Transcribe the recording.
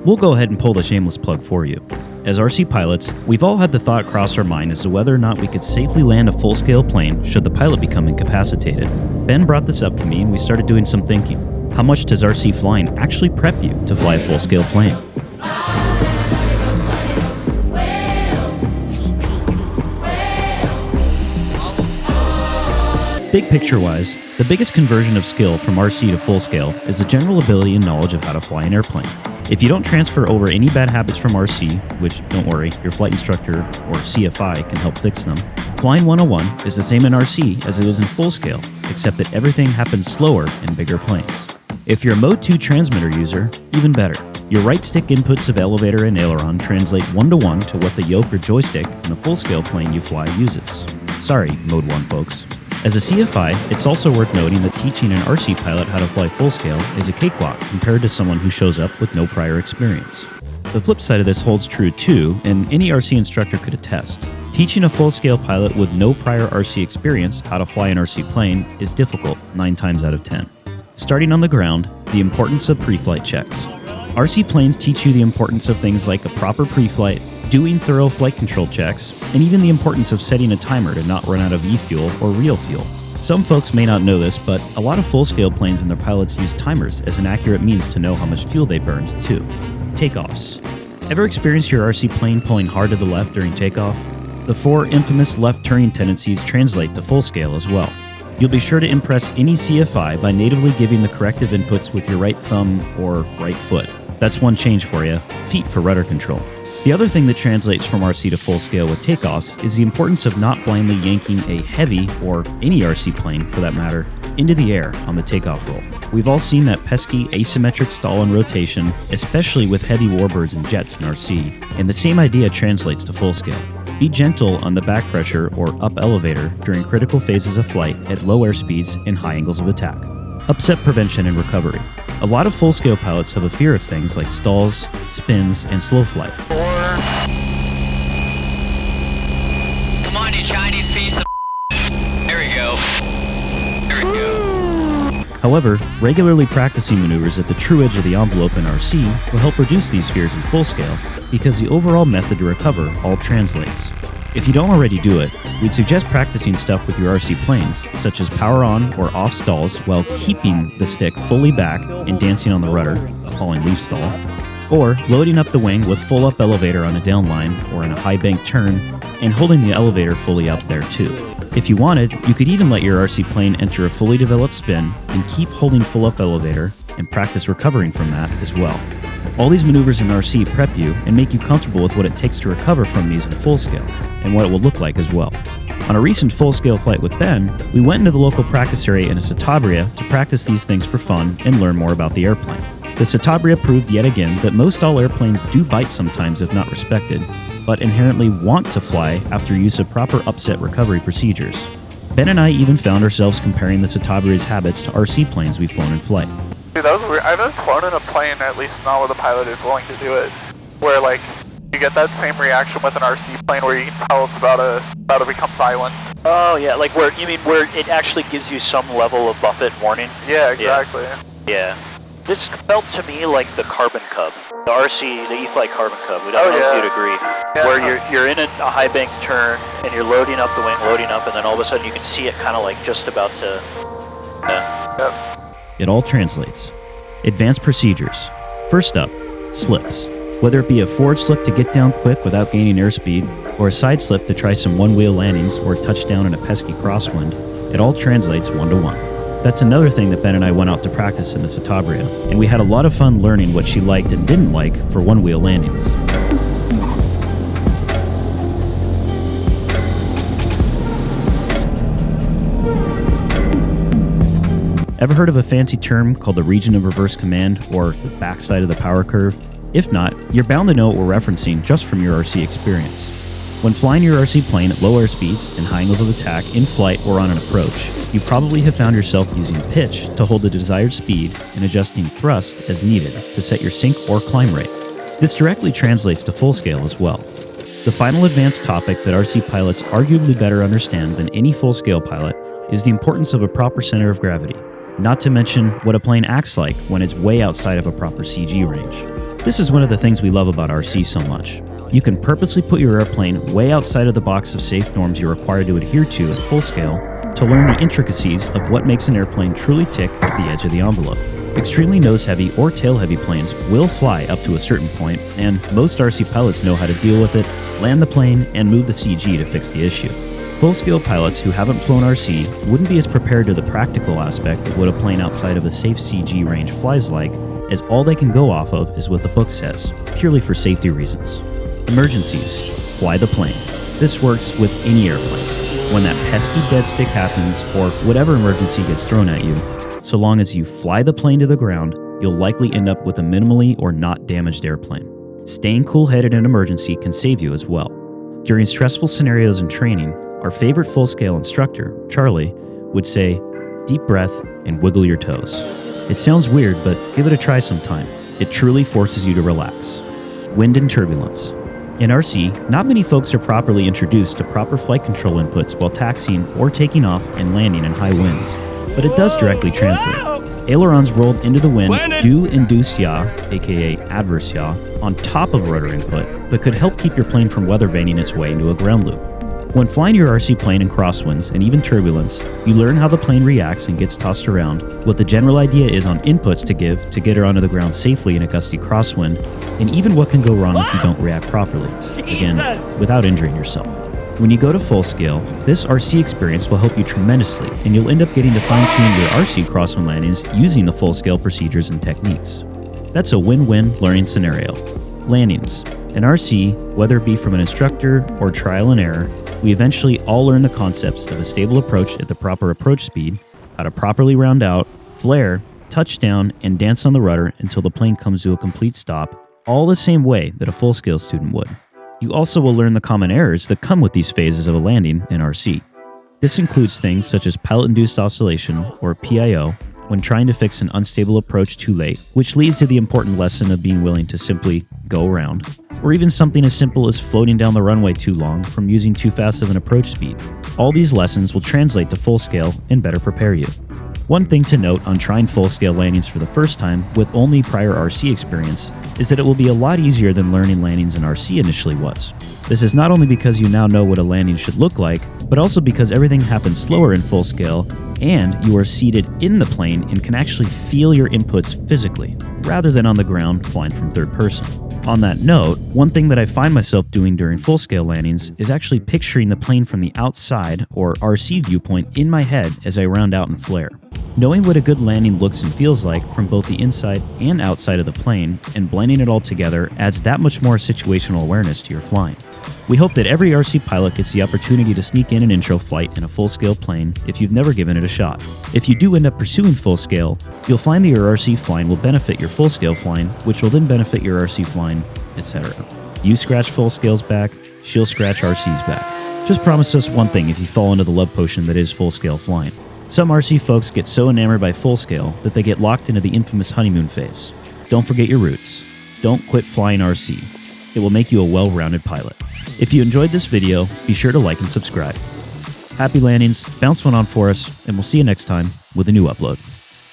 We'll go ahead and pull the shameless plug for you. As RC pilots, we've all had the thought cross our mind as to whether or not we could safely land a full-scale plane should the pilot become incapacitated. Ben brought this up to me and we started doing some thinking. How much does RC flying actually prep you to fly a full-scale plane? Big picture-wise, the biggest conversion of skill from RC to full-scale is the general ability and knowledge of how to fly an airplane. If you don't transfer over any bad habits from RC, which, don't worry, your flight instructor or CFI can help fix them, Flying 101 is the same in RC as it is in full-scale, except that everything happens slower in bigger planes. If you're a Mode 2 transmitter user, even better. Your right stick inputs of elevator and aileron translate 1-to-1 to what the yoke or joystick in the full-scale plane you fly uses. Sorry, Mode 1 folks. As a CFI, it's also worth noting that teaching an RC pilot how to fly full-scale is a cakewalk compared to someone who shows up with no prior experience. The flip side of this holds true too, and any RC instructor could attest. Teaching a full-scale pilot with no prior RC experience how to fly an RC plane is difficult 9 times out of 10. Starting on the ground, the importance of pre-flight checks. RC planes teach you the importance of things like a proper pre-flight, doing thorough flight control checks, and even the importance of setting a timer to not run out of e-fuel or real fuel. Some folks may not know this, but a lot of full-scale planes and their pilots use timers as an accurate means to know how much fuel they burned, too. Takeoffs. Ever experienced your RC plane pulling hard to the left during takeoff? The 4 infamous left turning tendencies translate to full-scale as well. You'll be sure to impress any CFI by natively giving the corrective inputs with your right thumb or right foot. That's one change for you, feet for rudder control. The other thing that translates from RC to full scale with takeoffs is the importance of not blindly yanking a heavy, or any RC plane for that matter, into the air on the takeoff roll. We've all seen that pesky asymmetric stall and rotation, especially with heavy warbirds and jets in RC, and the same idea translates to full scale. Be gentle on the back pressure or up elevator during critical phases of flight at low airspeeds and high angles of attack. Upset prevention and recovery. A lot of full-scale pilots have a fear of things like stalls, spins, and slow flight. Come on, you Chinese piece of There we go. There we go. However, regularly practicing maneuvers at the true edge of the envelope in RC will help reduce these fears in full scale because the overall method to recover all translates. If you don't already do it, we'd suggest practicing stuff with your RC planes, such as power on or off stalls while keeping the stick fully back and dancing on the rudder, a falling leaf stall, or loading up the wing with full up elevator on a downline or in a high bank turn and holding the elevator fully up there too. If you wanted, you could even let your RC plane enter a fully developed spin and keep holding full up elevator and practice recovering from that as well. All these maneuvers in RC prep you and make you comfortable with what it takes to recover from these in full scale, and what it will look like as well. On a recent full-scale flight with Ben, we went into the local practice area in a Citabria to practice these things for fun and learn more about the airplane. The Citabria proved yet again that most all airplanes do bite sometimes if not respected, but inherently want to fly after use of proper upset recovery procedures. Ben and I even found ourselves comparing the Citabria's habits to RC planes we've flown in flight. Dude, that was weird. I haven't flown in a plane, at least not with a pilot who's willing to do it, where like you get that same reaction with an RC plane where you can tell it's about to become violent. Oh yeah, like where you mean where it actually gives you some level of buffet warning? Yeah, exactly. Yeah. This felt to me like the Carbon Cub, the RC, the E-Flight Carbon Cub. I don't know if you'd agree. Yeah. Where you're in a high bank turn and you're loading up the wing, loading up, and then all of a sudden you can see it kind of like just about to. Yep. It all translates. Advanced procedures. First up, slips. Whether it be a forward slip to get down quick without gaining airspeed, or a side slip to try some one-wheel landings or touchdown in a pesky crosswind, it all translates 1-to-1. That's another thing that Ben and I went out to practice in the Citabria, and we had a lot of fun learning what she liked and didn't like for one-wheel landings. Ever heard of a fancy term called the region of reverse command, or the backside of the power curve? If not, you're bound to know what we're referencing just from your RC experience. When flying your RC plane at low airspeeds and high angles of attack in flight or on an approach, you probably have found yourself using pitch to hold the desired speed and adjusting thrust as needed to set your sink or climb rate. This directly translates to full scale as well. The final advanced topic that RC pilots arguably better understand than any full-scale pilot is the importance of a proper center of gravity, not to mention what a plane acts like when it's way outside of a proper CG range. This is one of the things we love about RC so much. You can purposely put your airplane way outside of the box of safe norms you're required to adhere to at full scale to learn the intricacies of what makes an airplane truly tick at the edge of the envelope. Extremely nose-heavy or tail-heavy planes will fly up to a certain point, and most RC pilots know how to deal with it, land the plane, and move the CG to fix the issue. Full-scale pilots who haven't flown RC wouldn't be as prepared to the practical aspect of what a plane outside of a safe CG range flies like, as all they can go off of is what the book says, purely for safety reasons. Emergencies. Fly the plane. This works with any airplane. When that pesky dead stick happens, or whatever emergency gets thrown at you, so long as you fly the plane to the ground, you'll likely end up with a minimally or not damaged airplane. Staying cool-headed in an emergency can save you as well. During stressful scenarios in training, our favorite full-scale instructor, Charlie, would say, "Deep breath and wiggle your toes." It sounds weird, but give it a try sometime. It truly forces you to relax. Wind and turbulence. In RC, not many folks are properly introduced to proper flight control inputs while taxiing or taking off and landing in high winds, but it does directly translate. Ailerons rolled into the wind do induce yaw, aka adverse yaw, on top of rudder input, but could help keep your plane from weather vaning its way into a ground loop. When flying your RC plane in crosswinds and even turbulence, you learn how the plane reacts and gets tossed around, what the general idea is on inputs to give to get her onto the ground safely in a gusty crosswind, and even what can go wrong if you don't react properly, again, without injuring yourself. When you go to full scale, this RC experience will help you tremendously, and you'll end up getting to fine-tune your RC crosswind landings using the full-scale procedures and techniques. That's a win-win learning scenario. Landings. In RC, whether it be from an instructor or trial and error, we eventually all learn the concepts of a stable approach at the proper approach speed, how to properly round out, flare, touch down, and dance on the rudder until the plane comes to a complete stop, all the same way that a full-scale student would. You also will learn the common errors that come with these phases of a landing in RC. This includes things such as pilot-induced oscillation, or PIO, when trying to fix an unstable approach too late, which leads to the important lesson of being willing to simply go around, or even something as simple as floating down the runway too long from using too fast of an approach speed. All these lessons will translate to full scale and better prepare you. One thing to note on trying full-scale landings for the first time with only prior RC experience is that it will be a lot easier than learning landings in RC initially was. This is not only because you now know what a landing should look like, but also because everything happens slower in full scale and you are seated in the plane and can actually feel your inputs physically, rather than on the ground flying from third person. On that note, one thing that I find myself doing during full-scale landings is actually picturing the plane from the outside, or RC viewpoint, in my head as I round out and flare. Knowing what a good landing looks and feels like from both the inside and outside of the plane, and blending it all together adds that much more situational awareness to your flying. We hope that every RC pilot gets the opportunity to sneak in an intro flight in a full-scale plane if you've never given it a shot. If you do end up pursuing full-scale, you'll find that your RC flying will benefit your full-scale flying, which will then benefit your RC flying, etc. You scratch full-scale's back, she'll scratch RC's back. Just promise us one thing if you fall into the love potion that is full-scale flying. Some RC folks get so enamored by full-scale that they get locked into the infamous honeymoon phase. Don't forget your roots. Don't quit flying RC. It will make you a well-rounded pilot. If you enjoyed this video, be sure to like and subscribe. Happy landings, bounce one on for us, and we'll see you next time with a new upload.